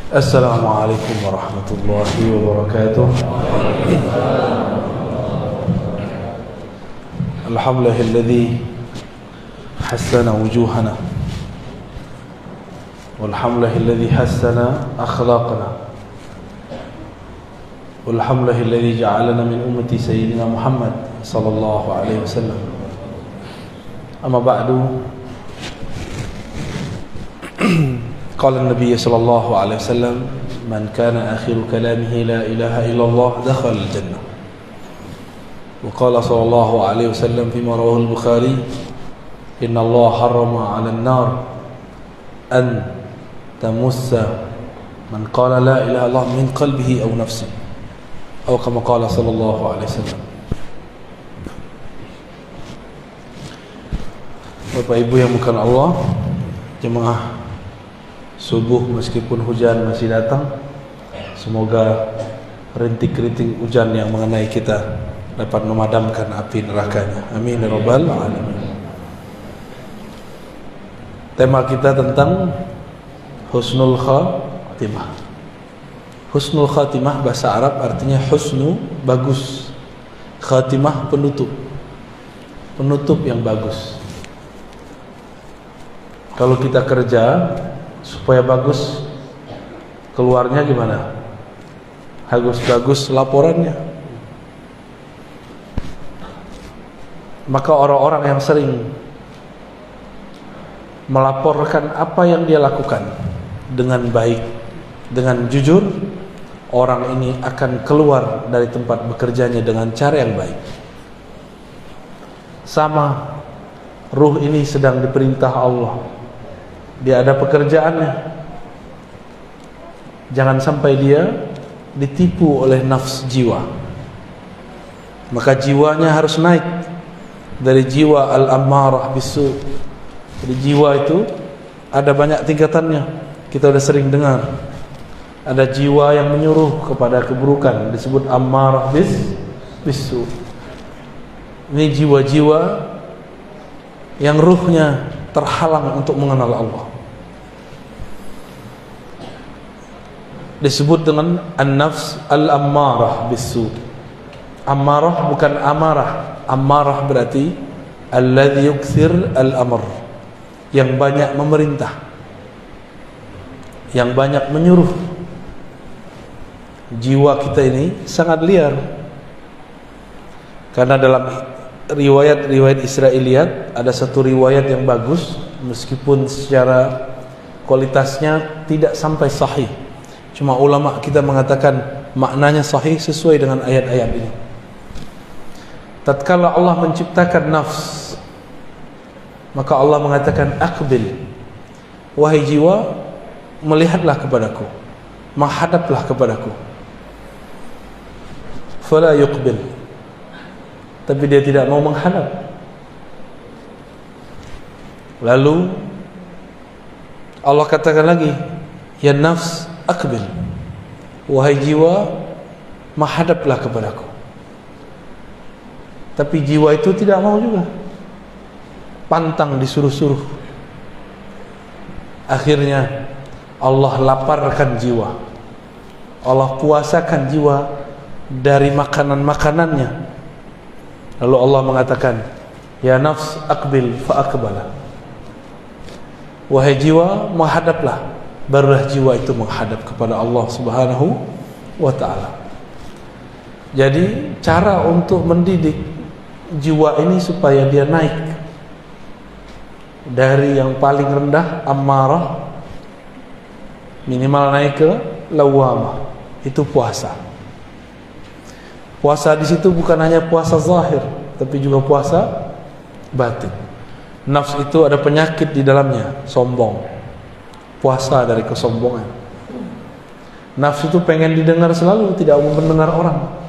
Assalamualaikum warahmatullahi wabarakatuh. Alhamdulillahilladzi hassana wujuhana walhamdulillahilladzi hassana akhlaqana walhamdulillahilladzi ja'alana min ummati sayyidina Muhammad sallallahu alaihi wasallam. Amma ba'du. Qala an-nabiy sallallahu alaihi wasallam, man kana akhiru kalamihi la ilaha illallah dakhala al-jannah. Wa qala sallallahu alaihi wasallam fima rawahu al-Bukhari, inna Allah harrama 'ala an-nar an tamussa man qala la ilaha illallah min qalbihi aw nafsihi, atau kama qala sallallahu alaihi wasallam. Bapak Ibu yang bukan Allah, jemaah subuh meskipun hujan masih datang, semoga rintik-rintik hujan yang mengenai kita dapat memadamkan api nerakanya. Amin ya rabbal alamin. Tema kita tentang husnul khatimah. Husnul khatimah bahasa Arab artinya husnu, bagus. Khatimah, penutup. Penutup yang bagus. Kalau kita kerja supaya bagus, keluarnya gimana? Bagus laporannya. Maka orang-orang yang sering melaporkan apa yang dia lakukan dengan baik, dengan jujur, orang ini akan keluar dari tempat bekerjanya dengan cara yang baik. Sama, ruh ini sedang diperintah Allah, dia ada pekerjaannya. Jangan sampai dia ditipu oleh nafs jiwa. Maka jiwanya harus naik dari jiwa al-ammarah bisu. Jadi jiwa itu ada banyak tingkatannya. Kita sudah sering dengar. Ada jiwa yang menyuruh kepada keburukan, disebut ammarah bisu. Ini jiwa-jiwa yang ruhnya terhalang untuk mengenal Allah, disebut dengan an-nafs al-ammarah bisu. Ammarah bukan amarah. Ammarah berarti alladhi yukthir al-amr, yang banyak memerintah, yang banyak menyuruh. Jiwa kita ini sangat liar, karena dalam riwayat Israiliyat ada satu riwayat yang bagus, meskipun secara kualitasnya tidak sampai sahih. Cuma ulama kita mengatakan maknanya sahih sesuai dengan ayat-ayat ini. Tatkala Allah menciptakan nafs, maka Allah mengatakan aqbil, wahai jiwa, melihatlah kepadaku, menghadaplah kepadaku. Fala yuqbil, tapi dia tidak mau menghadap. Lalu Allah katakan lagi, ya nafs aqbil, wahai jiwa, menghadaplah kepadaku. Tapi jiwa itu tidak mau juga, pantang disuruh-suruh. Akhirnya Allah laparkan jiwa, Allah puasakan jiwa dari makanan-makanannya. Lalu Allah mengatakan, ya nafs aqbil fa aqbala, wahai jiwa, menghadaplah. Barulah jiwa itu menghadap kepada Allah Subhanahu wa ta'ala. Jadi cara untuk mendidik jiwa ini supaya dia naik dari yang paling rendah ammarah, minimal naik ke lawamah, itu puasa. Puasa di situ bukan hanya puasa zahir, tapi juga puasa batin. Nafs itu ada penyakit di dalamnya, sombong. Puasa dari kesombongan. Nafs itu pengen didengar selalu, tidak mau mendengar orang.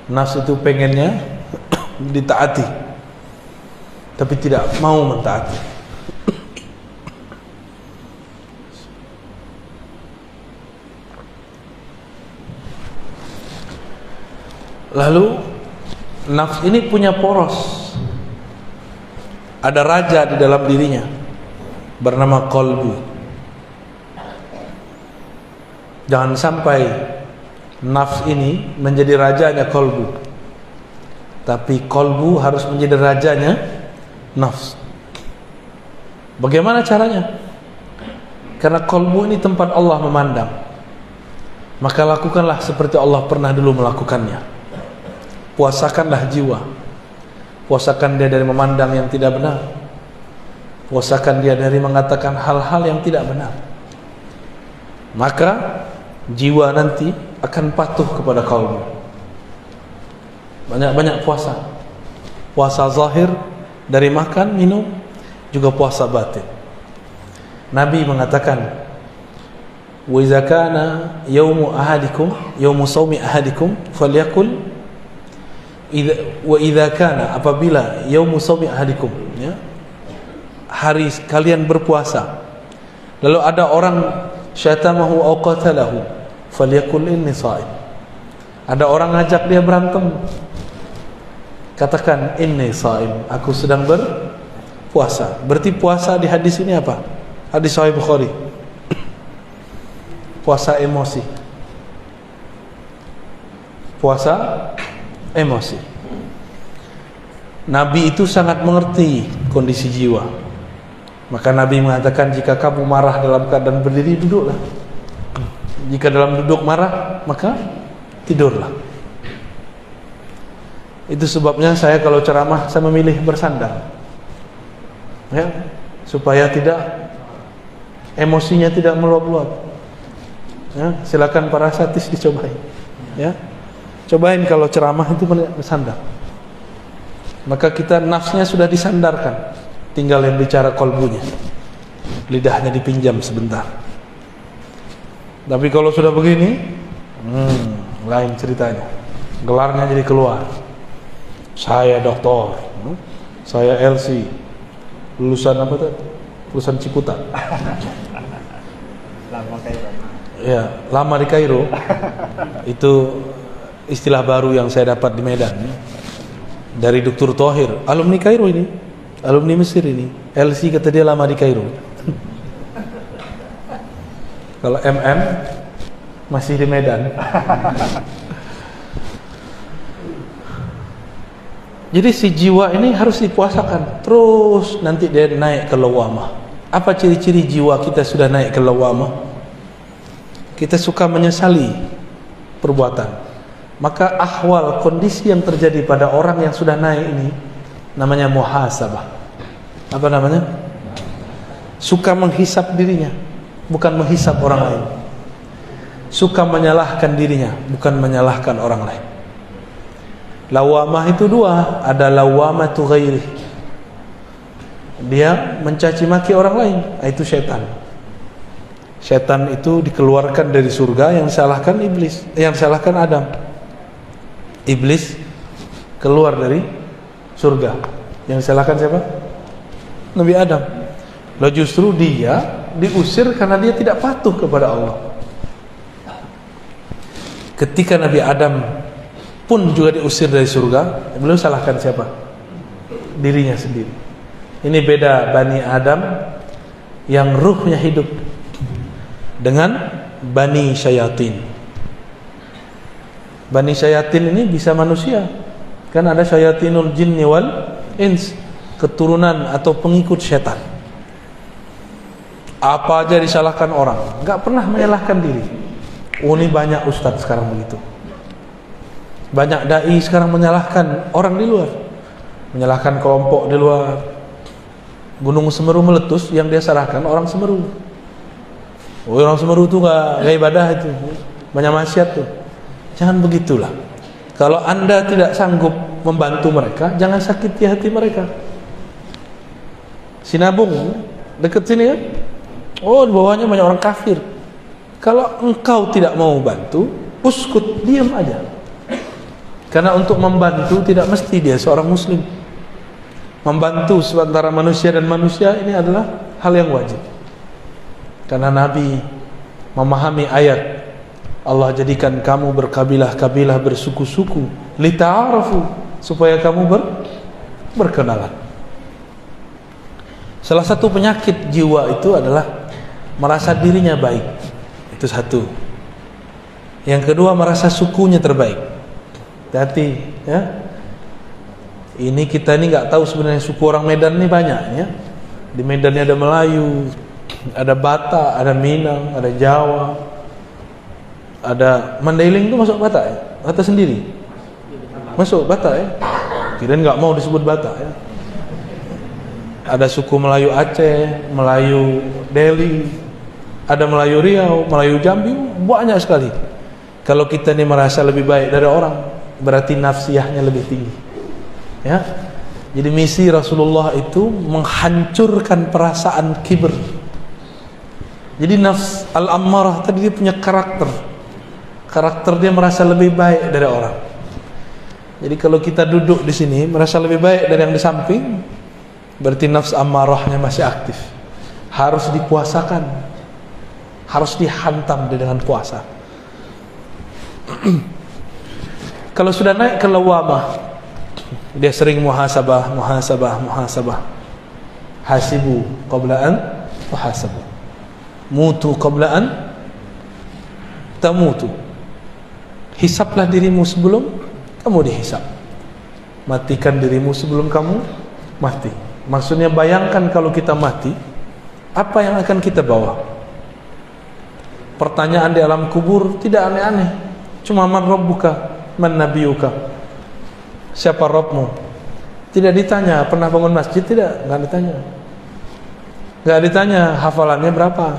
Nafs itu pengennya ditaati, tapi tidak mau mentaati. Lalu nafs ini punya poros, ada raja di dalam dirinya bernama qalbu. Jangan sampai nafs ini menjadi rajanya kolbu, tapi kolbu harus menjadi rajanya nafs. Bagaimana caranya? Karena kolbu ini tempat Allah memandang, maka lakukanlah seperti Allah pernah dulu melakukannya. Puasakanlah jiwa, puasakan dia dari memandang yang tidak benar, puasakan dia dari mengatakan hal-hal yang tidak benar. Maka jiwa nanti akan patuh kepada kolbu. Banyak-banyak puasa, puasa zahir dari makan, minum, juga puasa batin. Nabi mengatakan, wa idza kana yaumu ahadikum, yaumu shaumi ahadikum falyakul, wa idza kana, apabila yaumu shaumi ahadikum, ya, hari kalian berpuasa, lalu ada orang syatamahu aw qatalahu falyakul inni shaim. Ada orang ngajak dia berantem, katakan inni shaim, aku sedang berpuasa. Berarti puasa di hadis ini apa? Hadis Sahih Bukhari. Puasa emosi. Puasa emosi. Nabi itu sangat mengerti kondisi jiwa. Maka Nabi mengatakan, jika kamu marah dalam keadaan berdiri, duduklah. Jika dalam duduk marah, maka tidurlah. Itu sebabnya saya kalau ceramah, saya memilih bersandar, ya, supaya tidak, emosinya tidak meluap-luap. Ya, silakan para satis dicobain. Ya, cobain kalau ceramah itu bersandar. Maka kita nafsnya sudah disandarkan, tinggal yang bicara kolbunya, lidahnya dipinjam sebentar. Tapi kalau sudah begini, lain ceritanya. Gelarnya jadi keluar. Saya doktor, saya LC, lulusan apa tuh? Lulusan Ciputat. Lama Kairo. Ya, lama di Kairo. Itu istilah baru yang saya dapat di Medan. Dari Dr. Thohir, alumni Kairo ini, alumni Mesir ini. LC kata dia lama di Kairo. Kalau MM masih di Medan. Jadi si jiwa ini harus dipuasakan terus, nanti dia naik ke lawamah. Apa ciri-ciri jiwa kita sudah naik ke lawamah? Kita suka menyesali perbuatan. Maka ahwal, kondisi yang terjadi pada orang yang sudah naik ini namanya muhasabah. Apa namanya? Suka menghisap dirinya, bukan menghisap orang lain. Suka menyalahkan dirinya, bukan menyalahkan orang lain. Lawamah itu dua, ada lawamatu ghairi, dia mencaci maki orang lain, itu syaitan. Syaitan itu dikeluarkan dari surga, yang disalahkan iblis, yang disalahkan Adam. Iblis keluar dari surga, yang disalahkan siapa? Nabi Adam. Lalu justru dia diusir karena dia tidak patuh kepada Allah. Ketika Nabi Adam pun juga diusir dari surga, beliau salahkan siapa? Dirinya sendiri. Ini beda Bani Adam yang ruhnya hidup dengan Bani Syayatin. Bani Syayatin ini bisa manusia, kan ada Syayatinul Jinni wal Ins, keturunan atau pengikut setan. Apa aja disalahkan orang, nggak pernah menyalahkan diri. Oh, ini banyak ustadz sekarang begitu. Banyak dai sekarang menyalahkan orang di luar, menyalahkan kelompok di luar. Gunung Semeru meletus, yang dia salahkan orang Semeru. Oh, orang Semeru tuh gak ibadah, itu banyak maksiat tuh. Jangan begitulah. Kalau anda tidak sanggup membantu mereka, jangan sakiti hati mereka. Sinabung dekat sini kan, oh di bawahnya banyak orang kafir. Kalau engkau tidak mau bantu, uskut, diam aja. Karena untuk membantu tidak mesti dia seorang muslim. Membantu seantara manusia dan manusia ini adalah hal yang wajib. Karena Nabi memahami ayat, Allah jadikan kamu berkabilah-kabilah, bersuku-suku, lita'arafu, supaya kamu berkenalan. Salah satu penyakit jiwa itu adalah merasa dirinya baik. Itu satu. Yang kedua, merasa sukunya terbaik. Hati, ya. Ini kita ini nggak tahu sebenarnya suku orang Medan ini banyak, ya. Di Medan ada Melayu, ada Batak, ada Minang, ada Jawa, ada Mandailing itu masuk Batak ya? Batak sendiri masuk Batak ya? Kirain nggak mau disebut Batak ya. Ada suku Melayu Aceh, Melayu Delhi, ada Melayu Riau, Melayu Jambi, banyak sekali. Kalau kita ini merasa lebih baik dari orang, berarti nafsiyahnya lebih tinggi, ya. Jadi misi Rasulullah itu menghancurkan perasaan kibir. Jadi nafs al-ammarah tadi dia punya karakter dia merasa lebih baik dari orang. Jadi kalau kita duduk di sini merasa lebih baik dari yang di samping, berarti nafs ammarahnya masih aktif. Harus dipuasakan, harus dihantam dengan puasa. Kalau sudah naik ke lawamah, dia sering muhasabah. Hasibu qabla an tuhasabu, mutu qabla an tamutu. Hisablah dirimu sebelum kamu dihisab. Matikan dirimu sebelum kamu mati. Maksudnya bayangkan kalau kita mati, apa yang akan kita bawa? Pertanyaan di alam kubur tidak aneh-aneh. Cuma man rabbuka, man nabiyuka, siapa Rabbmu? Tidak ditanya pernah bangun masjid, tidak, enggak ditanya. Enggak ditanya hafalannya berapa,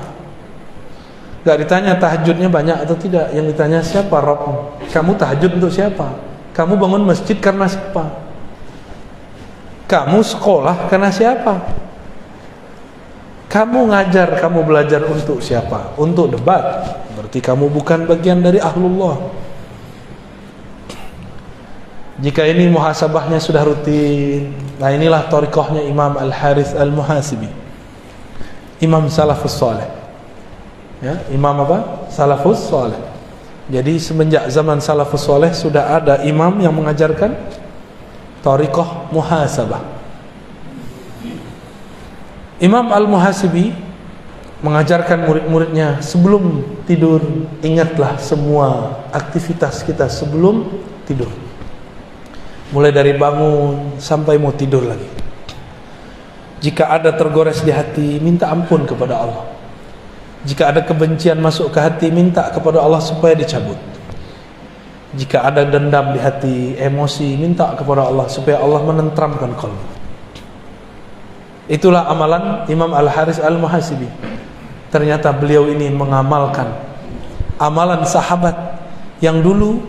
enggak ditanya tahajudnya banyak atau tidak. Yang ditanya siapa Rabbmu? Kamu tahajud untuk siapa? Kamu bangun masjid karena siapa? Kamu sekolah karena siapa? Kamu ngajar, kamu belajar untuk siapa? Untuk debat, berarti kamu bukan bagian dari ahlullah. Jika ini muhasabahnya sudah rutin, nah inilah thariqahnya Imam Al-Harith Al-Muhasibi, Imam Salafus Saleh, ya, Imam apa? Salafus Saleh. Jadi semenjak zaman Salafus Saleh sudah ada imam yang mengajarkan thariqah muhasabah. Imam Al-Muhasibi mengajarkan murid-muridnya, sebelum tidur ingatlah semua aktivitas kita sebelum tidur, mulai dari bangun sampai mau tidur lagi. Jika ada tergores di hati, minta ampun kepada Allah. Jika ada kebencian masuk ke hati, minta kepada Allah supaya dicabut. Jika ada dendam di hati, emosi, minta kepada Allah supaya Allah menentramkan qalbu. Itulah amalan Imam Al-Harith Al-Muhasibi. Ternyata beliau ini mengamalkan amalan sahabat yang dulu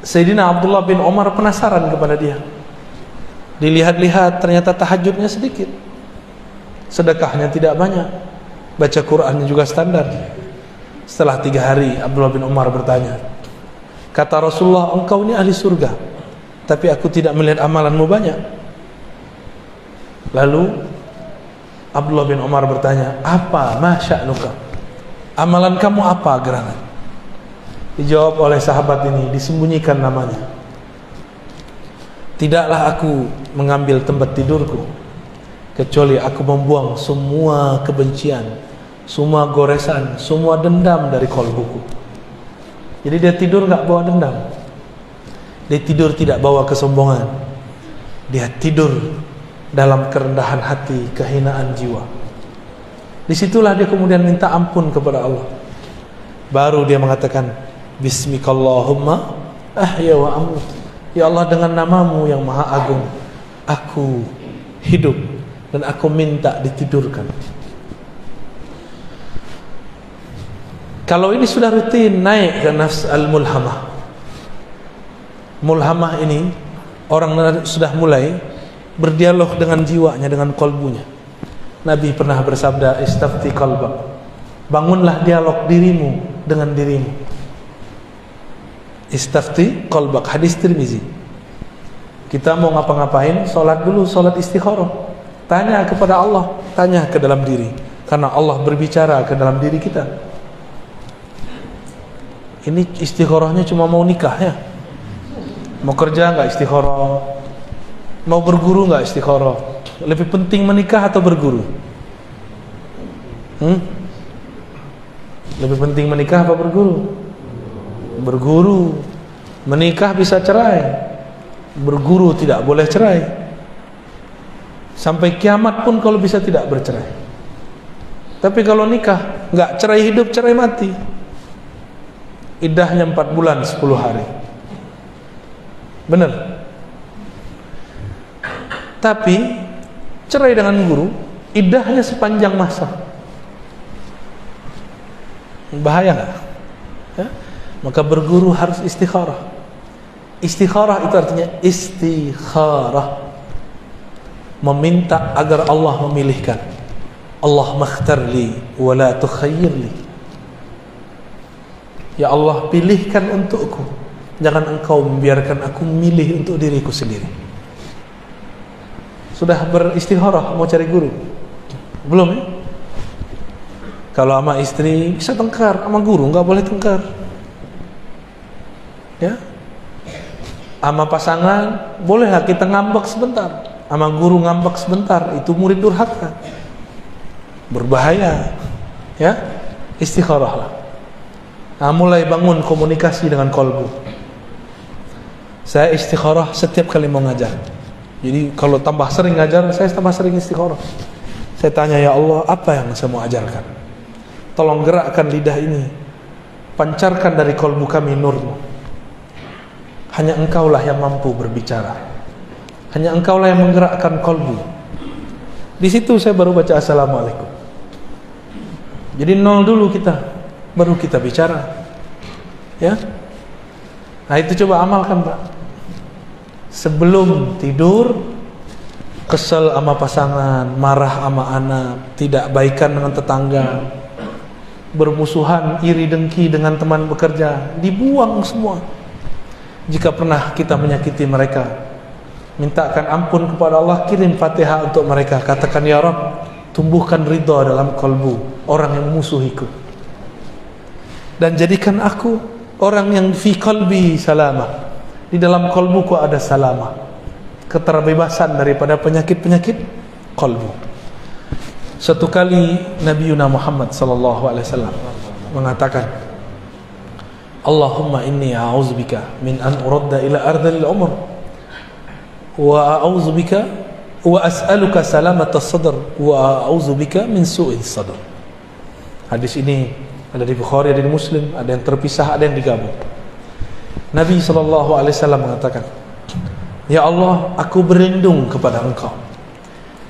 Sayyidina Abdullah bin Umar penasaran kepada dia. Dilihat-lihat ternyata tahajudnya sedikit, sedekahnya tidak banyak, baca Qur'annya juga standar. Setelah 3 hari Abdullah bin Umar bertanya, kata Rasulullah, engkau ini ahli surga, tapi aku tidak melihat amalanmu banyak. Lalu Abdullah bin Umar bertanya, apa ma sya'nuka? Amalan kamu apa gerangan? Dijawab oleh sahabat ini, disembunyikan namanya. Tidaklah aku mengambil tempat tidurku kecuali aku membuang semua kebencian, semua goresan, semua dendam dari kolbuku. Jadi dia tidur enggak bawa dendam. Dia tidur tidak bawa kesombongan. Dia tidur dalam kerendahan hati, kehinaan jiwa. Disitulah dia kemudian minta ampun kepada Allah. Baru dia mengatakan, Bismikallahumma ahya wa amut. Ya Allah, dengan namamu yang maha agung, aku hidup dan aku minta ditidurkan. Kalau ini sudah rutin naik ke nafs al-mulhamah. Mulhamah ini orang sudah mulai berdialog dengan jiwanya, dengan kolbunya. Nabi pernah bersabda, istafti qalbak, bangunlah dialog dirimu dengan dirimu. Istafti qalbak, hadis Tirmizi. Kita mau ngapa-ngapain, sholat dulu, sholat istikharah. Tanya kepada Allah, tanya ke dalam diri, karena Allah berbicara ke dalam diri kita. Ini istikharahnya cuma mau nikah ya, mau kerja nggak istikharah, mau berguru nggak istikharah. Lebih penting menikah atau berguru? Lebih penting menikah apa berguru? berguru. Menikah bisa cerai, berguru tidak boleh cerai. Sampai kiamat pun kalau bisa tidak bercerai. Tapi kalau nikah nggak cerai hidup, cerai mati. Iddahnya 4 bulan 10 hari. Benar. Tapi cerai dengan guru, iddahnya sepanjang masa. Bahaya nggak? Ya? Maka berguru harus istikharah. Istikharah itu artinya istikharah, meminta agar Allah memilihkan. Allah makhtarli wa la tukhayyirli. Ya Allah, pilihkan untukku, jangan engkau membiarkan aku memilih untuk diriku sendiri. Sudah beristikharah mau cari guru? Belum ya? Kalau sama istri bisa tengkar, sama guru nggak boleh tengkar. Ya? Sama pasangan bolehlah kita ngambek sebentar, sama guru ngambek sebentar, itu murid durhaka, berbahaya. Ya, istikharahlah. Nah, mulai bangun komunikasi dengan kolbu. Saya istikharah setiap kali mau ngajar. Jadi kalau tambah sering ngajar, saya tambah sering istikharah. Saya tanya, ya Allah, apa yang saya mau ajarkan? Tolong gerakkan lidah ini, pancarkan dari kolbu kami nurmu. Hanya engkaulah yang mampu berbicara. Hanya engkaulah yang menggerakkan kolbu. Di situ saya baru baca assalamualaikum. Jadi nol dulu kita, baru kita bicara. Ya. Nah itu coba amalkan Pak. Sebelum tidur, kesel sama pasangan, marah sama anak, tidak baikan dengan tetangga, bermusuhan, iri dengki dengan teman bekerja, dibuang semua. Jika pernah kita menyakiti mereka, mintakan ampun kepada Allah, kirim Fatihah untuk mereka. Katakan, ya Rabb, tumbuhkan ridha dalam kalbu orang yang memusuhiku, dan jadikan aku orang yang fi qalbi salamah, di dalam kalbuku ada salamah, keterbebasan daripada penyakit-penyakit kalbu. Satu kali Nabi Muhammad sallallahu alaihi wasallam mengatakan, Allahumma inni a'udzubika min an uradda ila ardhil umr wa a'udzubika wa as'aluka salamata sadr wa a'udzubika min su'il sadr. Hadis ini ada di Bukhari, ada di Muslim, ada yang terpisah, ada yang digabung. Nabi SAW mengatakan, ya Allah, aku berlindung kepada engkau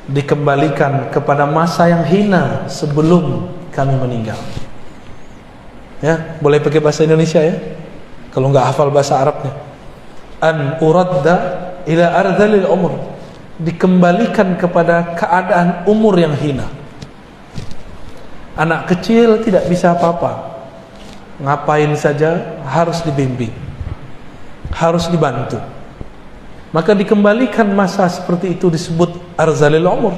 dikembalikan kepada masa yang hina sebelum kami meninggal. Ya, boleh pakai bahasa Indonesia ya, kalau nggak hafal bahasa Arabnya. An uradda ila ardhalil umur, dikembalikan kepada keadaan umur yang hina. Anak kecil tidak bisa apa-apa, ngapain saja harus dibimbing, harus dibantu. Maka dikembalikan masa seperti itu disebut arzalil umur.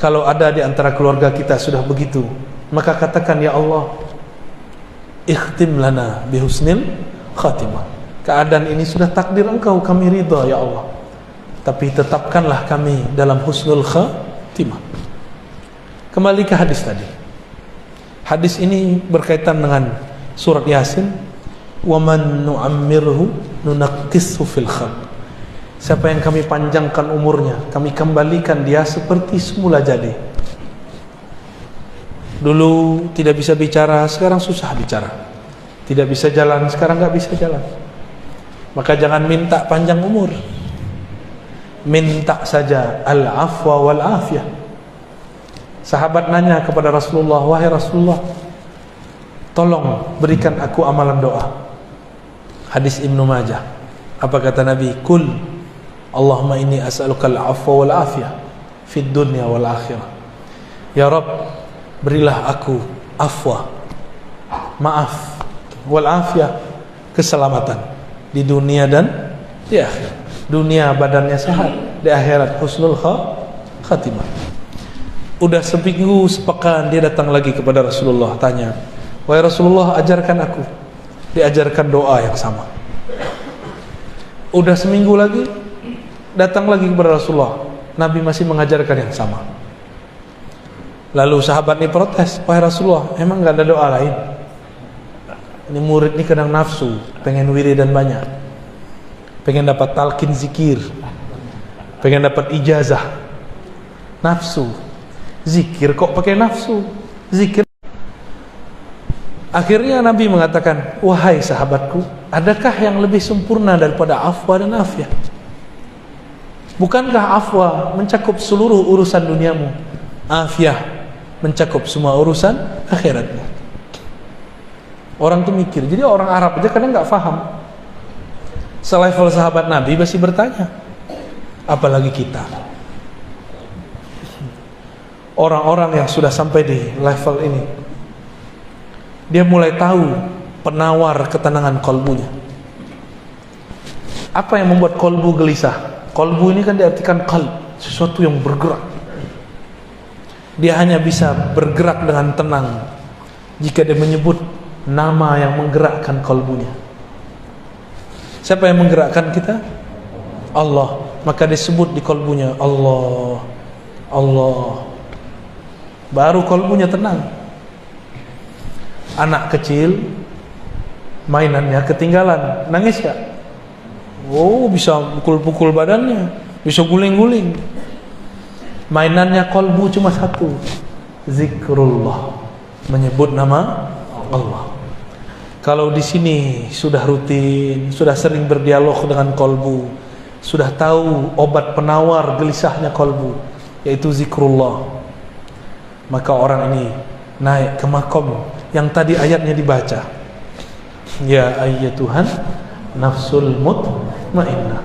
Kalau ada di antara keluarga kita sudah begitu, maka katakan, ya Allah, ikhtim lana bihusnil khatimah. Keadaan ini sudah takdir engkau, kami ridha ya Allah, tapi tetapkanlah kami dalam husnul khatimah. Kembali ke hadis tadi. Hadis ini berkaitan dengan surat Yasin, wa man nu'ammirhu nunaqqishu fil khalq. Siapa yang kami panjangkan umurnya, kami kembalikan dia seperti semula jadi. Dulu tidak bisa bicara, sekarang susah bicara. Tidak bisa jalan, sekarang nggak bisa jalan. Maka jangan minta panjang umur, minta saja al-afwa wal afiyah. Sahabat nanya kepada Rasulullah, wahai Rasulullah, tolong berikan aku amalan doa. Hadis Ibnu Majah. Apa kata Nabi? Kul Allahumma inni as'aluka al-afwa wal afiyah fid dunya wal akhirah. Ya Rabb, berilah aku afwa, maaf, wal afiyah, keselamatan di dunia dan di akhirat. Dunia badannya sehat, di akhirat husnul khatimah. Udah seminggu sepekan dia datang lagi kepada Rasulullah, tanya, wahai Rasulullah, ajarkan aku. Diajarkan doa yang sama. Udah seminggu lagi datang lagi kepada Rasulullah, Nabi masih mengajarkan yang sama. Lalu sahabat ini protes, wahai Rasulullah, emang gak ada doa lain? Ini murid ini kadang nafsu, pengen wiridan banyak, pengen dapat talqin zikir, pengen dapat ijazah. Nafsu. Zikir kok pakai nafsu? Zikir. Akhirnya Nabi mengatakan, wahai sahabatku, adakah yang lebih sempurna daripada afwa dan afiyah? Bukankah afwa mencakup seluruh urusan duniamu, afiyah mencakup semua urusan akhiratmu? Orang tuh mikir. Jadi orang Arab aja kadang nggak paham. Selevel sahabat Nabi masih bertanya, apalagi kita. Orang-orang yang sudah sampai di level ini, dia mulai tahu penawar ketenangan kolbunya. Apa yang membuat kolbu gelisah? Kolbu ini kan diartikan qalb, sesuatu yang bergerak. Dia hanya bisa bergerak dengan tenang jika dia menyebut nama yang menggerakkan kolbunya. Siapa yang menggerakkan kita? Allah. Maka disebut di kolbunya Allah, Allah. Baru kolbunya tenang. Anak kecil mainannya ketinggalan, nangis gak? Oh, bisa pukul-pukul badannya, bisa guling-guling. Mainannya kolbu cuma satu, zikrullah, menyebut nama Allah. Kalau di sini sudah rutin, sudah sering berdialog dengan kolbu, sudah tahu obat penawar gelisahnya kolbu, yaitu zikrullah, maka orang ini naik ke makom yang tadi ayatnya dibaca. Ya ayyatuhan nafsul mutmainnah,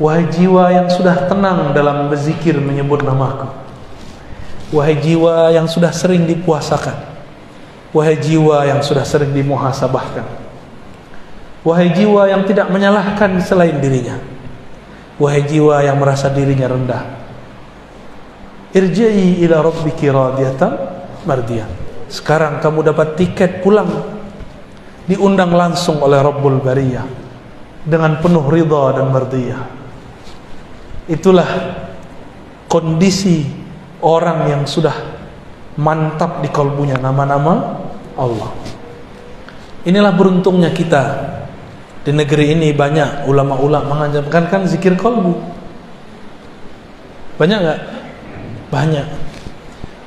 wahai jiwa yang sudah tenang dalam berzikir menyebut namaku, wahai jiwa yang sudah sering dipuasakan, wahai jiwa yang sudah sering dimuhasabahkan, wahai jiwa yang tidak menyalahkan selain dirinya, wahai jiwa yang merasa dirinya rendah, irji'i ila rabbiki radiyatan mardiyah. Sekarang kamu dapat tiket pulang, diundang langsung oleh Rabbul Bariyah dengan penuh ridha dan mardiyah. Itulah kondisi orang yang sudah mantap di kalbunya nama-nama Allah. Inilah beruntungnya kita. Di negeri ini banyak ulama-ulama mengajarkan kan zikir kalbu. Banyak enggak? Banyak.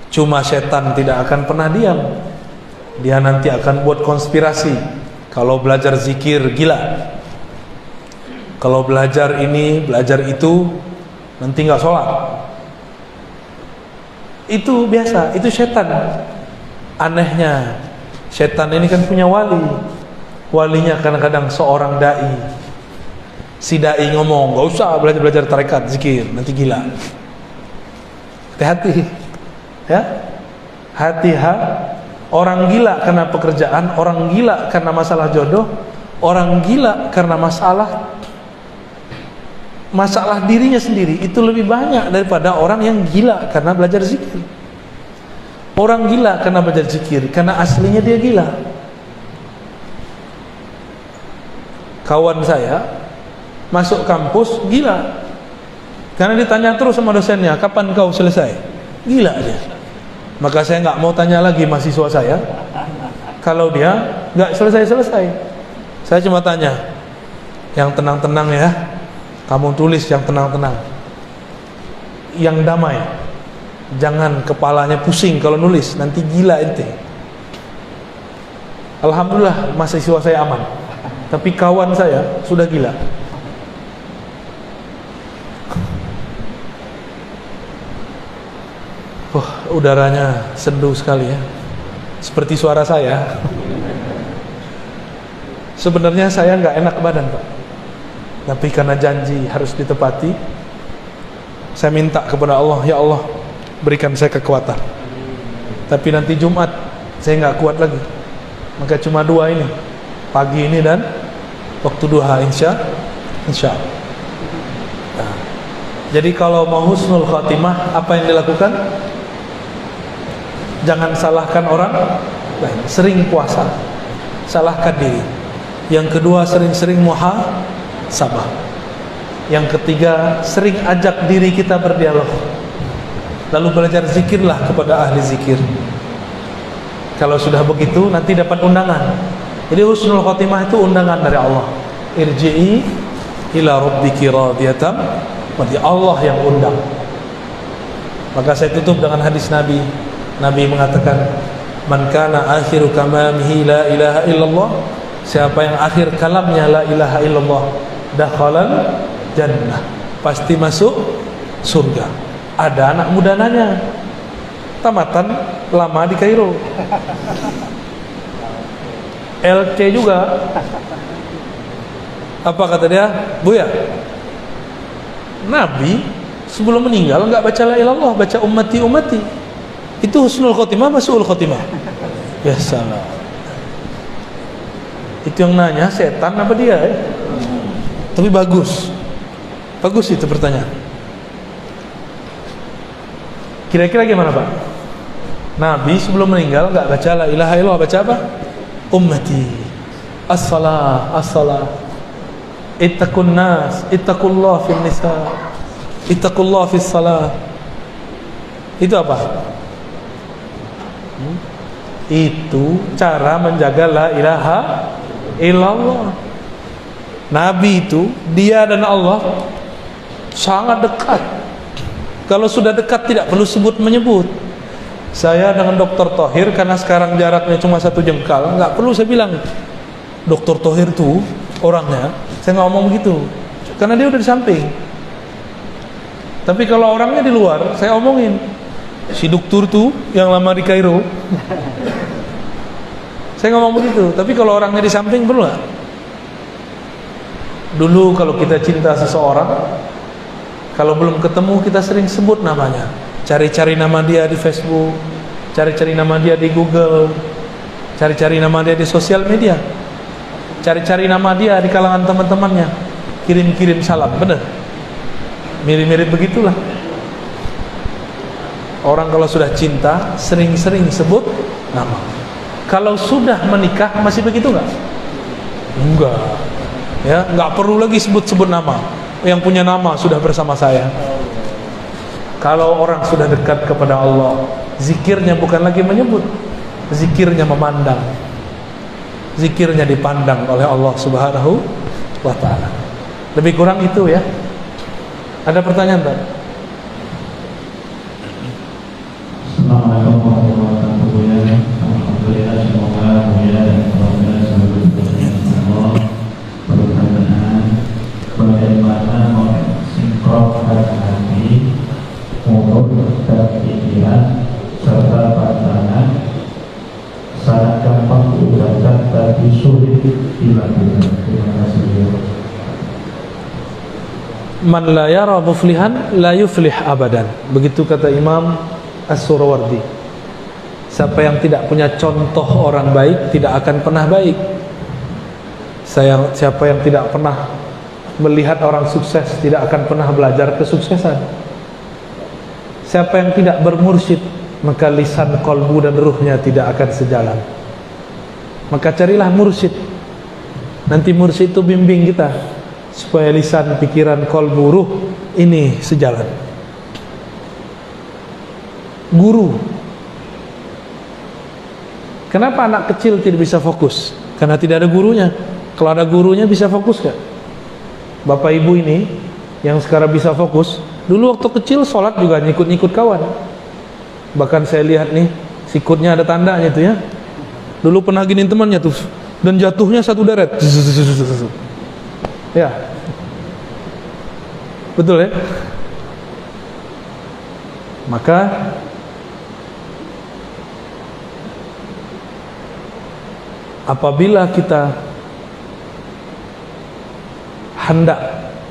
Cuma setan tidak akan pernah diam. Dia nanti akan buat konspirasi. Kalau belajar zikir gila, kalau belajar ini, belajar itu, nanti nggak sholat. Itu biasa, itu setan. Anehnya, setan ini kan punya wali. Walinya kadang-kadang seorang dai. Si dai ngomong, nggak usah belajar tarekat, zikir, nanti gila. Hati-hati, ya. Hati-hati. Orang gila karena pekerjaan, orang gila karena masalah jodoh, orang gila karena masalah dirinya sendiri itu lebih banyak daripada orang yang gila karena belajar zikir. Orang gila karena belajar zikir karena aslinya dia gila. Kawan saya masuk kampus gila karena ditanya terus sama dosennya, kapan kau selesai? Gila dia. Maka saya nggak mau tanya lagi mahasiswa saya kalau dia nggak selesai. Saya cuma tanya yang tenang-tenang ya, kamu tulis yang tenang-tenang, yang damai, jangan kepalanya pusing kalau nulis, nanti gila ente. Alhamdulillah mahasiswa saya aman, tapi kawan saya sudah gila. Udaranya sendu sekali ya, seperti suara saya. Sebenarnya saya nggak enak badan Pak, tapi karena janji harus ditepati, saya minta kepada Allah, ya Allah berikan saya kekuatan. Tapi nanti Jumat saya nggak kuat lagi, maka cuma 2 ini, pagi ini dan waktu duha, insya Allah. Nah, jadi kalau mau husnul khatimah, apa yang dilakukan? Jangan salahkan orang lain. Sering puasa, salahkan diri. Yang kedua, sering-sering muhasabah. Yang ketiga, sering ajak diri kita berdialog. Lalu belajar zikirlah kepada ahli zikir. Kalau sudah begitu, nanti dapat undangan. Jadi husnul khotimah itu undangan dari Allah. Irji'i ila rabbiki radiyatan mardiyyah. Allah yang undang. Maka saya tutup dengan hadis Nabi. Nabi mengatakan, man kana akhiru kamamihi la ilaha illallah, siapa yang akhir kalamnya la ilaha illallah, dakhalal jannah, pasti masuk surga. Ada anak muda nanya, tamatan lama di Kairo, LC juga. Apa kata dia? Buya, Nabi sebelum meninggal enggak baca la ilaha illallah, baca ummati ummati. Itu husnul khotimah, masuk khotimah. Ya salah. Itu yang nanya setan apa dia? Tapi bagus. Bagus itu pertanyaan. Kira-kira gimana Pak? Nabi sebelum meninggal enggak baca la ilaha illallah, baca apa? Ummati. As-salah, as-salah. Ittaqun nas, ittaqullah fil nisa. Ittaqullah fis salah. Itu apa? Itu cara menjaga la ilaha illallah. Nabi itu, dia dan Allah sangat dekat. Kalau sudah dekat tidak perlu sebut menyebut. Saya dengan Dr. Thohir, karena sekarang jaraknya cuma 1 jengkal, nggak perlu saya bilang Dr. Thohir tuh orangnya, saya nggak ngomong begitu, karena dia udah di samping. Tapi kalau orangnya di luar, saya omongin si dokter tuh yang lama di Kairo. Saya ngomong begitu. Tapi kalau orangnya di samping perlu gak? Dulu kalau kita cinta seseorang, kalau belum ketemu kita sering sebut namanya, cari-cari nama dia di Facebook, cari-cari nama dia di Google, cari-cari nama dia di sosial media, cari-cari nama dia di kalangan teman-temannya, kirim-kirim salam. Bener? Mirip-mirip begitulah. Orang kalau sudah cinta sering-sering sebut nama. Kalau sudah menikah masih begitu enggak? Enggak. Ya, enggak perlu lagi sebut-sebut nama. Yang punya nama sudah bersama saya. Kalau orang sudah dekat kepada Allah, zikirnya bukan lagi menyebut, zikirnya memandang. Zikirnya dipandang oleh Allah Subhanahu wa taala. Lebih kurang itu ya. Ada pertanyaan, Pak? Assalamualaikum warahmatullahi wabarakatuh. Alhamdulillah, semoga mulia dan alhamdulillah semoga Allah berkenan bagaimana mensinkron hati, mulut dan pikiran serta pandangan sangat gampang diucapkan tapi sulit dilakukan. Terima kasih. Man la yara muflihan la yuflih abadan. Begitu kata Imam As-Surawardi. Siapa yang tidak punya contoh orang baik tidak akan pernah baik. Siapa yang tidak pernah melihat orang sukses tidak akan pernah belajar kesuksesan. Siapa yang tidak bermursyid, maka lisan, kolbu dan ruhnya tidak akan sejalan. Maka carilah mursyid. Nanti mursyid itu bimbing kita supaya lisan, pikiran, kolbu, ruh ini sejalan. Guru. Kenapa anak kecil tidak bisa fokus? Karena tidak ada gurunya. Kalau ada gurunya bisa fokus gak? Bapak ibu ini yang sekarang bisa fokus, dulu waktu kecil sholat juga nyikut-nyikut kawan. Bahkan saya lihat nih, sikutnya ada tandanya tuh ya. Dulu pernah giniin temannya tuh, dan jatuhnya satu deret. Ya, betul ya. Maka apabila kita hendak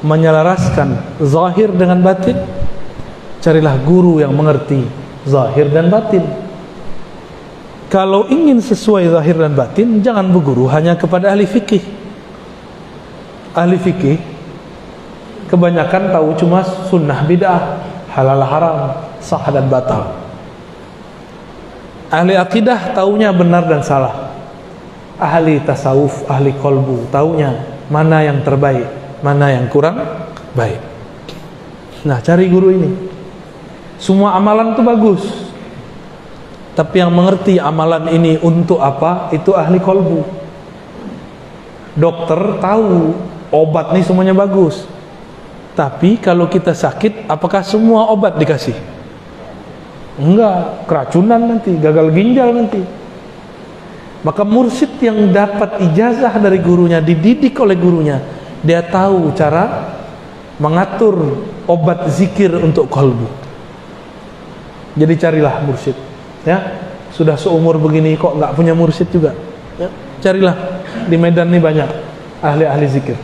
menyelaraskan zahir dengan batin, carilah guru yang mengerti zahir dan batin. Kalau ingin sesuai zahir dan batin, jangan berguru hanya kepada ahli fikih. Ahli fikih kebanyakan tahu cuma sunnah bid'ah, halal haram, sah dan batal. Ahli akidah taunya benar dan salah. Ahli tasawuf, ahli kolbu taunya mana yang terbaik, mana yang kurang baik. Nah, cari guru ini. Semua amalan itu bagus, tapi yang mengerti amalan ini untuk apa, itu ahli kolbu. Dokter tahu obat nih semuanya bagus, tapi kalau kita sakit, apakah semua obat dikasih? Enggak, keracunan nanti, gagal ginjal nanti. Maka mursyid yang dapat ijazah dari gurunya, dididik oleh gurunya, dia tahu cara mengatur obat zikir untuk kalbu. Jadi carilah mursyid, ya. Sudah seumur begini kok nggak punya mursyid juga, ya. Carilah, di Medan ini banyak ahli-ahli zikir,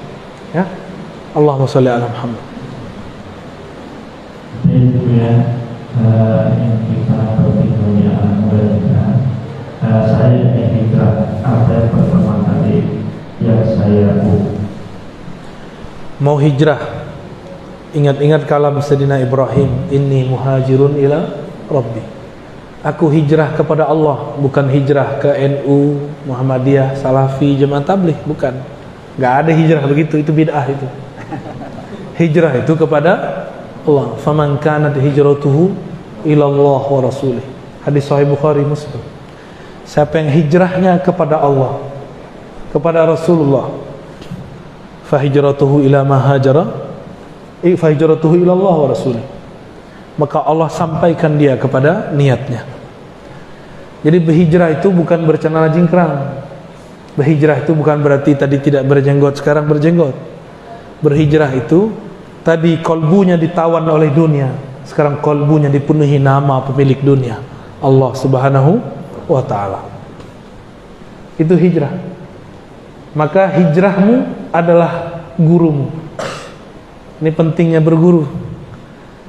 ya. Allahumma sholli ala Muhammad. Itu ya, yang kita berpikirnya adalah saya hijrah. Apa pertama kali yang saya mau hijrah, ingat-ingat kalam Sayyidina Ibrahim, inni muhajirun ila Rabbi. Aku hijrah kepada Allah, bukan hijrah ke NU, Muhammadiyah, Salafi, Jemaah Tabligh, bukan. Gak ada hijrah begitu, itu bid'ah itu. Hijrah itu kepada Allah. Faman kanat hijratuhu ila Allah wa rasulih. Hadis sahih Bukhari Muslim. Siapa yang hijrahnya kepada Allah, kepada Rasulullah, fa hijratuhu ila ma hajara, fa hijratuhu ila Allah wa rasulih. Maka Allah sampaikan dia kepada niatnya. Jadi berhijrah itu bukan bercelana jingkrang. Berhijrah itu bukan berarti tadi tidak berjenggot, sekarang berjenggot. Berhijrah itu tadi kolbunya ditawan oleh dunia, sekarang kolbunya dipenuhi nama pemilik dunia, Allah Subhanahu wa ta'ala. Itu hijrah. Maka hijrahmu adalah gurumu. Ini pentingnya berguru.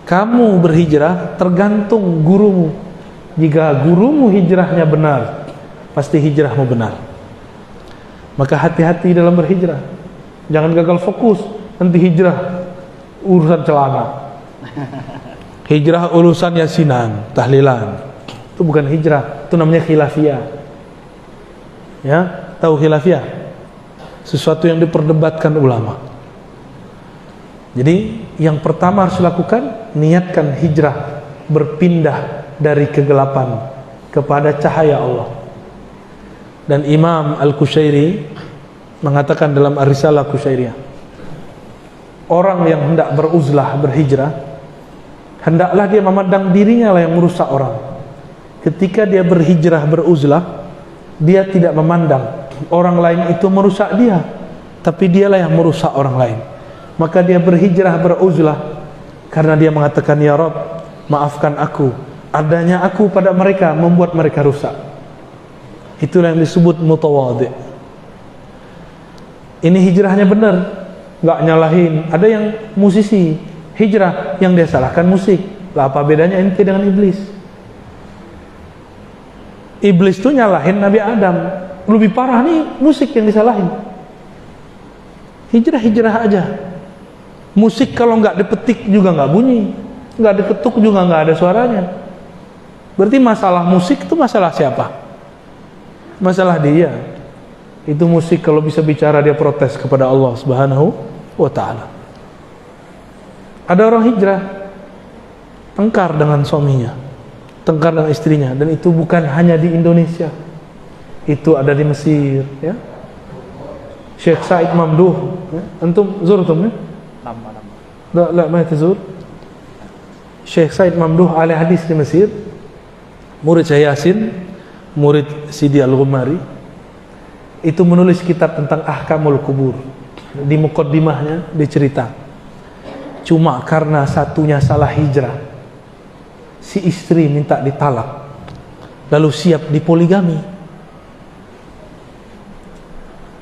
Kamu berhijrah tergantung gurumu. Jika gurumu hijrahnya benar, pasti hijrahmu benar. Maka hati-hati dalam berhijrah. Jangan gagal fokus, nanti hijrah urusan celana, hijrah urusan yasinan, tahlilan. Itu bukan hijrah, itu namanya khilafiyah. Ya, tahu khilafiyah? Sesuatu yang diperdebatkan ulama. Jadi yang pertama harus lakukan, niatkan hijrah, berpindah dari kegelapan kepada cahaya Allah. Dan Imam Al-Qushairi mengatakan dalam Ar-Risalah Qushairiyah, orang yang hendak beruzlah, berhijrah, hendaklah dia memandang dirinya lah yang merusak orang. Ketika dia berhijrah, beruzlah, dia tidak memandang orang lain itu merusak dia, tapi dialah yang merusak orang lain. Maka dia berhijrah, beruzlah karena dia mengatakan, ya Rabb, maafkan aku, adanya aku pada mereka membuat mereka rusak. Itulah yang disebut mutawadhi. Ini hijrahnya benar, nggak nyalahin. Ada yang musisi hijrah, yang dia salahkan musik. Lah apa bedanya ente dengan iblis? Iblis tuh nyalahin Nabi Adam, lebih parah nih musik yang disalahin. Hijrah aja. Musik kalau nggak dipetik juga nggak bunyi, nggak diketuk juga nggak ada suaranya. Berarti masalah musik itu masalah siapa? Masalah dia. Itu musik kalau bisa bicara dia protes kepada Allah Subhanahu wa ta'ala. Ada orang hijrah, tengkar dengan suaminya, tengkar dengan istrinya, dan itu bukan hanya di Indonesia, itu ada di Mesir, ya. Syekh Said Mamduh, ya. Antum zurtum, ya? La ma tazur. Syekh Said Mamduh ahli hadis di Mesir, murid Syekh Yasin, murid Sidi Al-Ghumari, itu menulis kitab tentang ahkamul kubur. Di muqaddimahnya dicerita, cuma karena satunya salah hijrah, si istri minta ditalak, lalu siap dipoligami.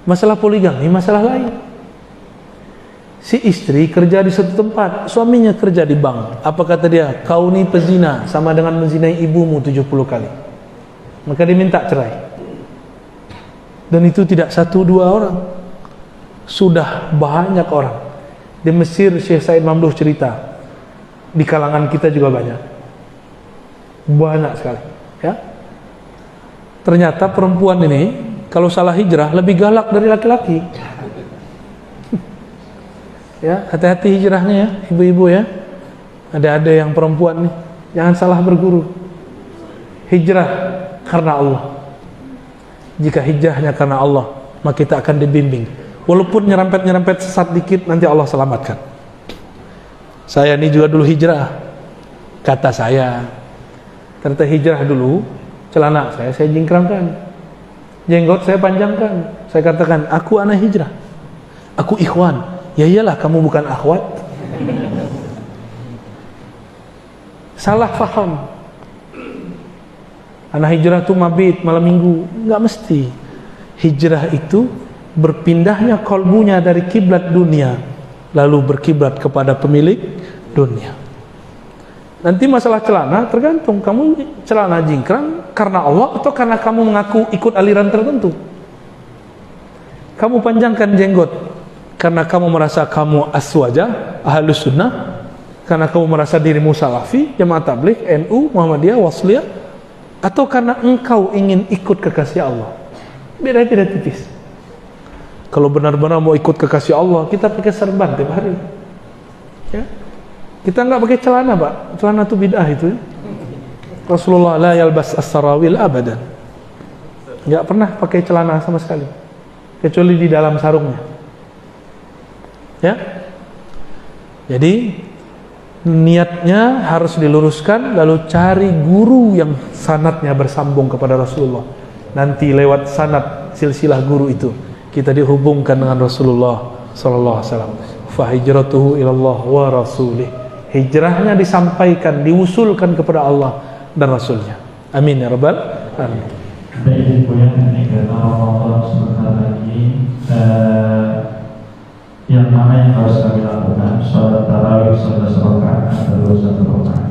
Masalah poligami masalah lain. Si istri kerja di satu tempat, suaminya kerja di bank. Apa kata dia? Kau ni pezina, sama dengan menzinai ibumu 70 kali. Maka diminta cerai. Dan itu tidak satu dua orang, sudah banyak orang. Di Mesir Syekh Said Mamduh cerita, di kalangan kita juga banyak sekali, ya. Ternyata perempuan ini kalau salah hijrah lebih galak dari laki-laki. Ya, hati-hati hijrahnya ya, ibu-ibu ya. Ada yang perempuan nih, jangan salah berguru. Hijrah karena Allah. Jika hijrahnya karena Allah, maka kita akan dibimbing. Walaupun nyerempet-nyerempet sesat dikit, nanti Allah selamatkan. Saya ini juga dulu hijrah. Kata saya, ternyata hijrah dulu, celana saya jingkrangkan, jenggot saya panjangkan. Saya katakan, aku anak hijrah, aku ikhwan. Ya iyalah, kamu bukan akhwat. Salah faham. Anak hijrah itu mabit malam minggu. Enggak mesti. Hijrah itu berpindahnya kalbunya dari kiblat dunia lalu berkiblat kepada pemilik dunia. Nanti masalah celana tergantung kamu celana jingkrang karena Allah atau karena kamu mengaku ikut aliran tertentu. Kamu panjangkan jenggot karena kamu merasa kamu aswaja, ahlus sunnah, karena kamu merasa dirimu salafi, jamaah tabligh, NU, Muhammadiyah, Wasliyah, atau karena engkau ingin ikut kekasih Allah. Beda-beda tipis. Kalau benar-benar mau ikut kekasih Allah, kita pakai serban tiap hari. Ya. Kita enggak pakai celana, Pak. Celana itu bid'ah itu. Ya. Rasulullah la yalbas as-sarawil abadan. Enggak pernah pakai celana sama sekali. Kecuali di dalam sarungnya. Ya. Jadi niatnya harus diluruskan, lalu cari guru yang sanadnya bersambung kepada Rasulullah. Nanti lewat sanad silsilah guru itu kita dihubungkan dengan Rasulullah sallallahu alaihi wasallam. Fa hijratuhu ilallah wa rasulih. Hijrahnya disampaikan, diusulkan kepada Allah dan Rasulnya. Amin ya rabbal alamin. Baik Ibu yang ini karena Ramadan sebentar lagi, yang mana yang harus kami lakukan? Sholat tarawih 11 rakaat atau 1 rakaat?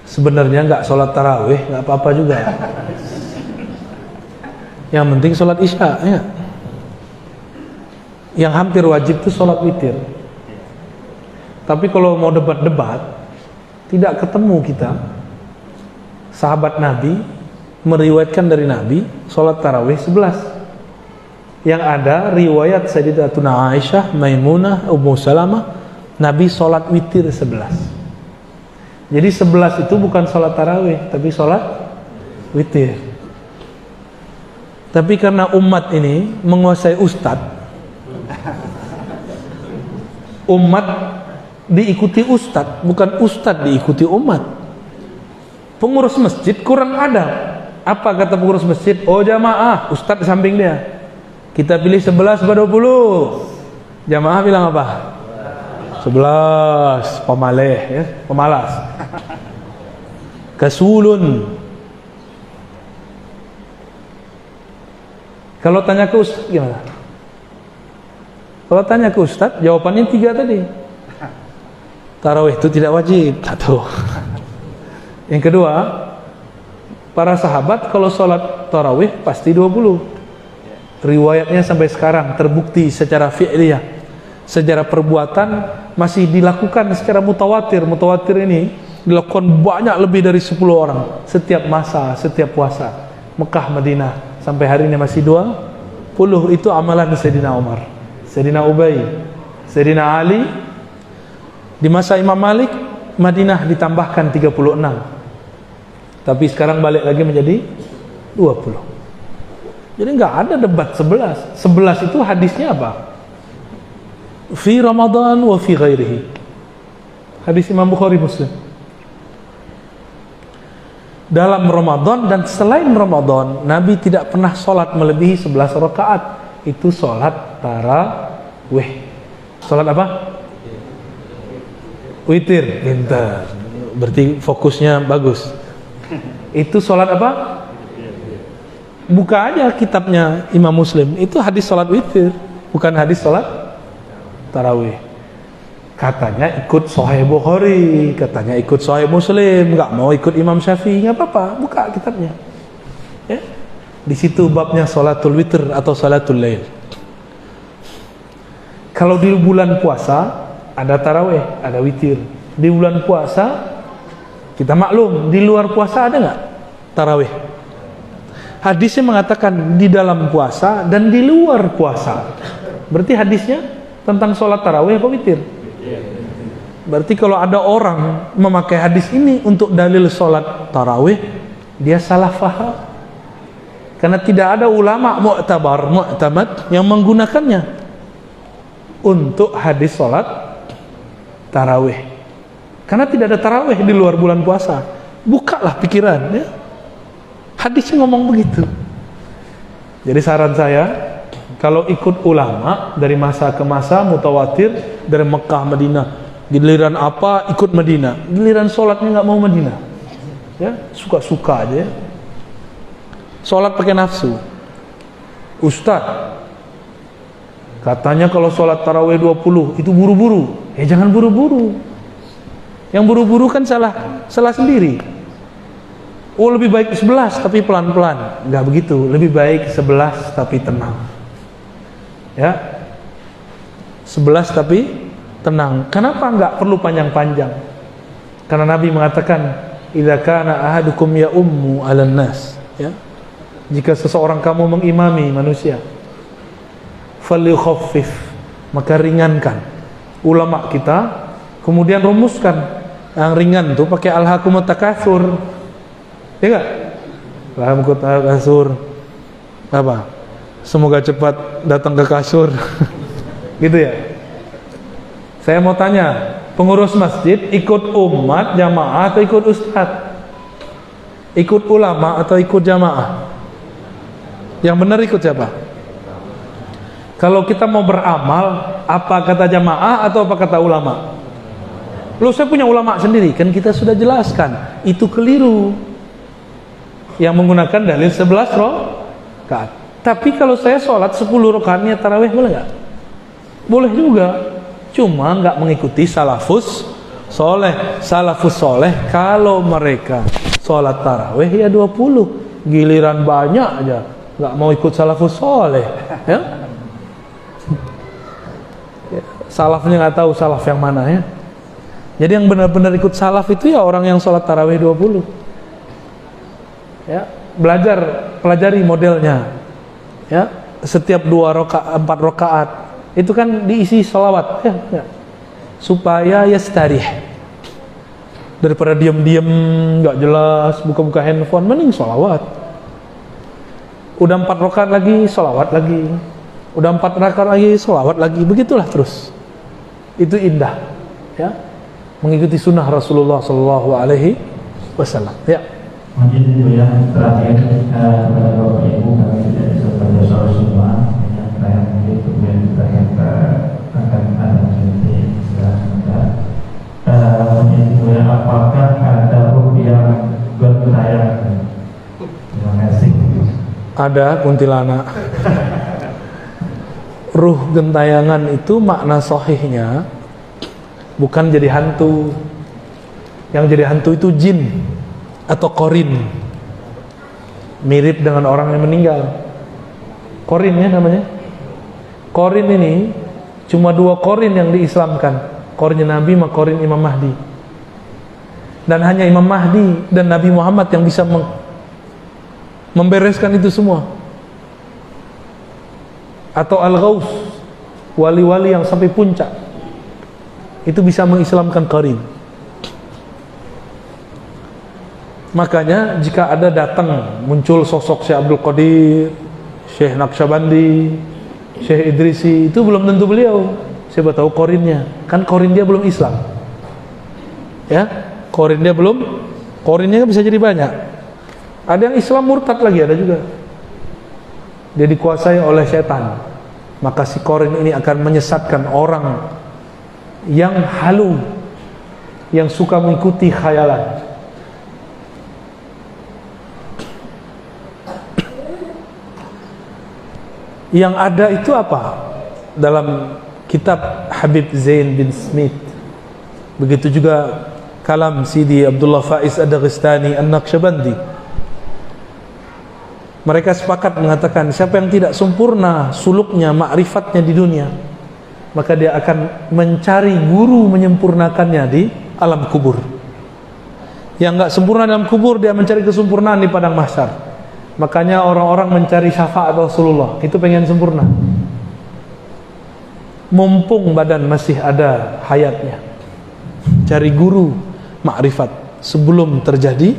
Sebenarnya nggak sholat tarawih, nggak apa-apa juga. Yang penting sholat isya, ya. Yang hampir wajib itu sholat witir. Tapi kalau mau debat-debat, tidak ketemu kita. Sahabat Nabi meriwayatkan dari Nabi sholat tarawih 11. Yang ada riwayat Sayyidatuna Aisyah, Maimunah, Ummu Salamah, Nabi sholat witir 11. Jadi 11 itu bukan sholat tarawih, tapi sholat witir. Tapi karena umat ini menguasai ustadz, umat diikuti ustadz, bukan ustadz diikuti umat. Pengurus masjid kurang adab. Apa kata pengurus masjid? Oh jamaah, ustadz di samping dia. Kita pilih 11 pada 20. Jamaah bilang apa? 11, pemaleh, ya, pemalas. Kasulun. Kalau tanya ke ustaz gimana? Kalau tanya ke ustaz, jawabannya 3 tadi. Tarawih itu tidak wajib. 1. Yang kedua, para sahabat kalau sholat tarawih pasti 20. Riwayatnya sampai sekarang terbukti secara fi'liyah, secara perbuatan masih dilakukan secara mutawatir. Mutawatir ini dilakukan banyak lebih dari 10 orang setiap masa, setiap puasa. Mekah, Madinah, sampai hari ini masih 20. Itu amalan Sayyidina Umar, Sayyidina Ubay, Sayyidina Ali. Di masa Imam Malik, Madinah ditambahkan 36. Tapi sekarang balik lagi menjadi 20. Jadi nggak ada debat 11. 11 itu hadisnya apa? Fi Ramadan wa fi ghairihi. Hadis Imam Bukhari Muslim. Dalam Ramadan dan selain Ramadan, Nabi tidak pernah sholat melebihi 11 rakaat. Itu sholat tarawih. Sholat apa? Witir. Pintar. Berarti fokusnya bagus. Itu sholat apa? Buka aja kitabnya Imam Muslim. Itu hadis sholat witir, bukan hadis sholat tarawih. Katanya ikut Sahih Bukhari, katanya ikut Sahih Muslim, nggak mau ikut Imam Syafi'i, nggak apa-apa, buka kitabnya. Ya, di situ babnya sholatul witr atau sholatul lail. Kalau di bulan puasa ada tarawih, ada witir. Di bulan puasa kita maklum, di luar puasa ada nggak tarawih? Hadisnya mengatakan di dalam puasa dan di luar puasa. Berarti hadisnya tentang sholat tarawih apa witir? Berarti kalau ada orang memakai hadis ini untuk dalil sholat tarawih, dia salah faham. Karena tidak ada ulama mu'tamad yang menggunakannya untuk hadis sholat tarawih. Karena tidak ada tarawih di luar bulan puasa. Bukalah pikiran, ya. Hadisnya ngomong begitu. Jadi saran saya, kalau ikut ulama dari masa ke masa mutawatir dari Mekah Madinah, giliran apa ikut Madinah, giliran sholatnya nggak mau Madinah, ya suka-suka aja. Ya. Sholat pakai nafsu. Ustadz, katanya kalau sholat tarawih 20 itu buru-buru. Jangan buru-buru. Yang buru-buru kan salah sendiri. Lebih baik 11 tapi pelan-pelan. Enggak begitu. Lebih baik 11 tapi tenang. Ya. 11 tapi tenang. Kenapa enggak perlu panjang-panjang? Karena Nabi mengatakan, "Idza kana ahadukum ya ummu 'alan nas." Ya. Jika seseorang kamu mengimami manusia, falyukhaffif, maka ringankan. Ulama kita kemudian rumuskan yang ringan tuh pakai alhaakumut takatsur. Ya enggak? Alhaakumut takatsur. Apa? Semoga cepat datang ke kasur. Gitu ya. Saya mau tanya, pengurus masjid ikut umat jamaah atau ikut ustaz? Ikut ulama atau ikut jamaah? Yang benar ikut siapa? Kalau kita mau beramal, apa kata jamaah atau apa kata ulama? Loh, saya punya ulama sendiri, kan kita sudah jelaskan. Itu keliru. Yang menggunakan dalil 11 rakaat. Tapi kalau saya sholat 10 rakaat niat tarawih, boleh nggak? Boleh juga. Cuma nggak mengikuti salafus soleh. Salafus soleh kalau mereka sholat tarawih ya 20. Giliran banyak aja, nggak mau ikut salafus soleh, ya? Salafnya nggak tahu salaf yang mana, ya. Jadi yang benar-benar ikut salaf itu ya orang yang sholat tarawih 20. Ya, pelajari modelnya. Ya, setiap 4 rakaat itu kan diisi sholawat, ya. Supaya yastarih. Daripada diam-diam nggak jelas, buka-buka handphone, mending sholawat. Udah 4 rakaat lagi, sholawat lagi. Udah 4 rakaat lagi, sholawat lagi. Begitulah terus. Itu indah, ya. Mengikuti sunnah Rasulullah Sallallahu Alaihi Wasallam. Ya. Mungkin itu yang terakhir kepada Bapak Ibu, kami tidak bisa pada soal semua. Yang terakhir mungkin kemudian kita akan ada nanti setelah mungkin itu yang apakah ada rupiah bertayang? Terima kasih. Ada kuntilanak. Ruh gentayangan itu makna sahihnya bukan jadi hantu. Yang jadi hantu itu jin atau korin. Mirip dengan orang yang meninggal. Korin ya namanya. Korin ini cuma 2 korin yang diislamkan. Korinnya Nabi sama korin Imam Mahdi. Dan hanya Imam Mahdi dan Nabi Muhammad yang bisa membereskan itu semua. Atau Al-Ghaus, wali-wali yang sampai puncak, itu bisa mengislamkan qarin. Makanya jika ada datang muncul sosok Syekh Abdul Qadir, Syekh Naqsyabandi, Syekh Idrisi, itu belum tentu beliau. Siapa tahu qarinnya, kan qarin dia belum Islam. Ya, qarin dia belum, qarinnya bisa jadi banyak. Ada yang Islam murtad lagi, ada juga. Dia dikuasai oleh setan. Maka si qarin ini akan menyesatkan orang yang halu, yang suka mengikuti khayalan. Yang ada itu apa? Dalam kitab Habib Zain bin Smith. Begitu juga kalam Sidi Abdullah Faiz Ad-Daghestani An-Naqsyabandi. Mereka sepakat mengatakan siapa yang tidak sempurna suluknya, ma'rifatnya di dunia, maka dia akan mencari guru menyempurnakannya di alam kubur. Yang enggak sempurna dalam kubur, dia mencari kesempurnaan di padang mahsyar. Makanya orang-orang mencari syafaat Rasulullah, itu pengen sempurna. Mumpung badan masih ada hayatnya, cari guru ma'rifat sebelum terjadi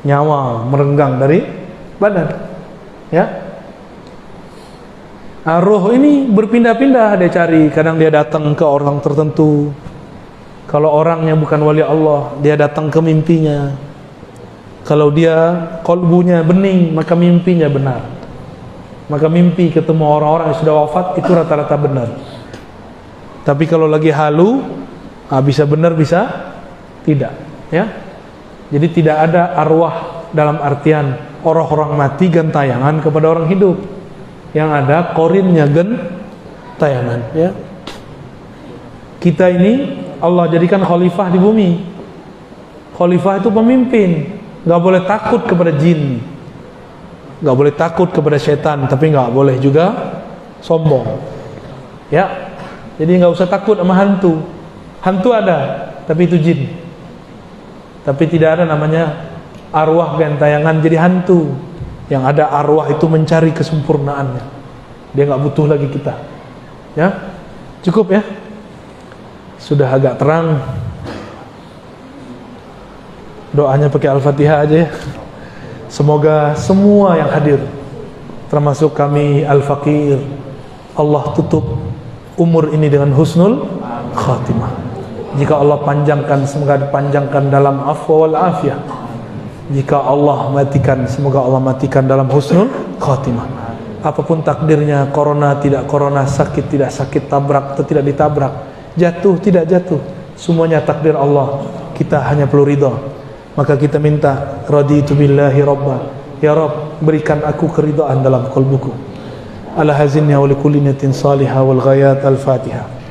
nyawa merenggang dari badan. Ya. Nah, roh ini berpindah-pindah dia cari. Kadang dia datang ke orang tertentu. Kalau orangnya bukan wali Allah, dia datang ke mimpinya. Kalau dia qalbunya bening, maka mimpinya benar. Maka mimpi ketemu orang-orang yang sudah wafat itu rata-rata benar. Tapi kalau lagi halu, bisa benar bisa tidak, ya. Jadi tidak ada arwah dalam artian orang-orang mati gentayangan kepada orang hidup. Yang ada korinnya gentayangan, ya. Kita ini Allah jadikan khalifah di bumi. Khalifah itu pemimpin. Gak boleh takut kepada jin, gak boleh takut kepada setan, tapi gak boleh juga sombong, ya. Jadi gak usah takut sama hantu. Hantu ada, tapi itu jin. Tapi tidak ada namanya arwah gentayangan jadi hantu. Yang ada arwah itu mencari kesempurnaannya. Dia gak butuh lagi kita, ya. Cukup ya. Sudah agak terang. Doanya pakai Al-Fatihah aja ya. Semoga semua yang hadir, termasuk kami Al-Faqir, Allah tutup umur ini dengan husnul khatimah. Jika Allah panjangkan, semoga dipanjangkan dalam afwa wal afiyah. Jika Allah matikan, semoga Allah matikan dalam husnul khatimah. Apapun takdirnya, corona tidak corona, sakit tidak sakit, tabrak atau tidak ditabrak, jatuh tidak jatuh, semuanya takdir Allah. Kita hanya perlu ridha. Maka kita minta, raditu billahi rabba, ya Rabb, berikan aku keridhaan dalam qalbuku. Ala hazinni wa likulli niyatin salihah wal ghayat. Al-Fatihah.